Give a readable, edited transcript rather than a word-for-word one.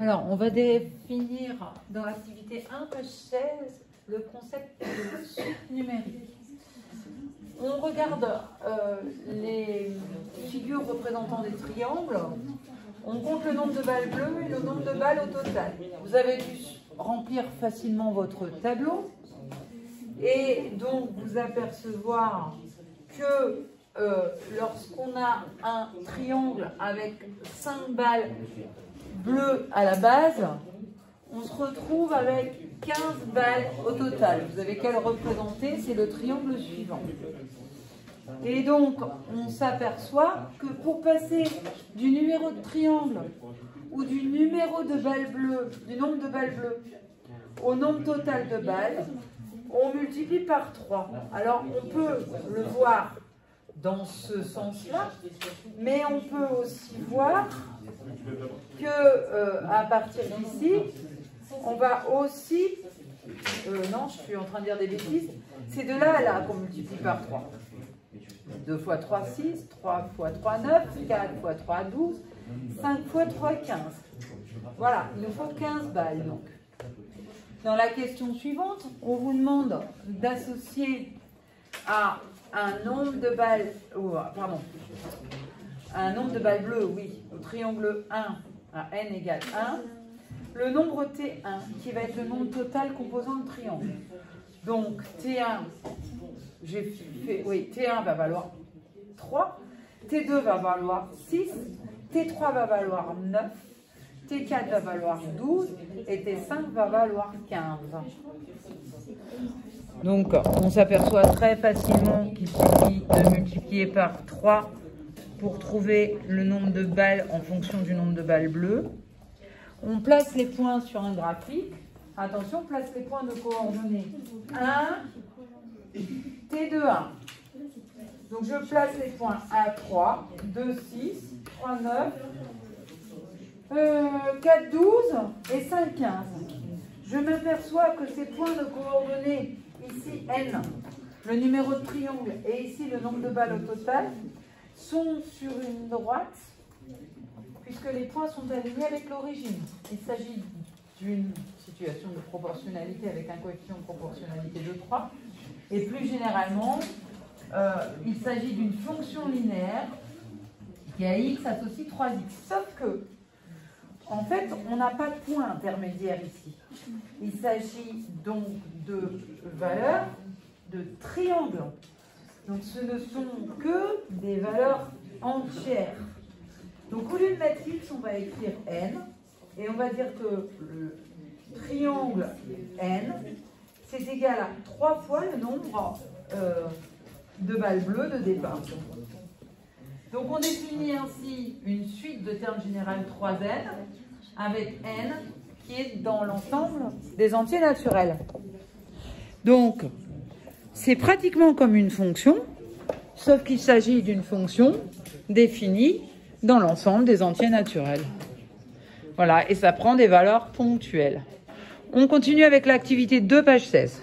Alors, on va définir dans l'activité 1, page 16, le concept de suite numérique. On regarde les figures représentant des triangles. On compte le nombre de balles bleues et le nombre de balles au total. Vous avez dû remplir facilement votre tableau et donc vous apercevoir que lorsqu'on a un triangle avec 5 balles bleues à la base, on se retrouve avec 15 balles au total. Vous avez qu'à le représenter, c'est le triangle suivant. Et donc, on s'aperçoit que pour passer du numéro de triangle ou du numéro de balles bleues, du nombre de balles bleues, au nombre total de balles, on multiplie par 3. Alors, on peut le voir dans ce sens-là, mais on peut aussi voir que à partir d'ici, on va aussi... non, je suis en train de dire des bêtises. C'est de là à là qu'on multiplie par 3. 2 fois 3, 6. 3 fois 3, 9. 4 fois 3, 12. 5 fois 3, 15. Voilà, il nous faut 15 balles donc. Dans la question suivante, on vous demande d'associer à un nombre de balles, un nombre de balles bleues, oui, au triangle 1 à n égale 1, le nombre T1 qui va être le nombre total composant le triangle. Donc T1, T1 va valoir 3, T2 va valoir 6, T3 va valoir 9, T4 va valoir 12 et T5 va valoir 15. Donc, on s'aperçoit très facilement qu'il suffit de multiplier par 3 pour trouver le nombre de balles en fonction du nombre de balles bleues. On place les points sur un graphique. Attention, on place les points de coordonnées 1, T2, 1. Donc, je place les points 1, 3, 2, 6, 3, 9, 4, 12 et 5, 15. Je m'aperçois que ces points de coordonnées, ici n, le numéro de triangle, et ici le nombre de balles au total, sont sur une droite, puisque les points sont alignés avec l'origine. Il s'agit d'une situation de proportionnalité avec un coefficient de proportionnalité de 3. Et plus généralement, il s'agit d'une fonction linéaire qui à x associe 3x. Sauf que, en fait, on n'a pas de point intermédiaire ici. Il s'agit donc de valeurs de triangle. Donc ce ne sont que des valeurs entières. Donc au lieu de mettre x, on va écrire n. Et on va dire que le triangle n, c'est égal à 3 fois le nombre de balles bleues de départ. Donc on définit ainsi une suite de termes généraux 3n avec n qui est dans l'ensemble des entiers naturels. Donc c'est pratiquement comme une fonction, sauf qu'il s'agit d'une fonction définie dans l'ensemble des entiers naturels. Voilà, et ça prend des valeurs ponctuelles. On continue avec l'activité 2, page 16.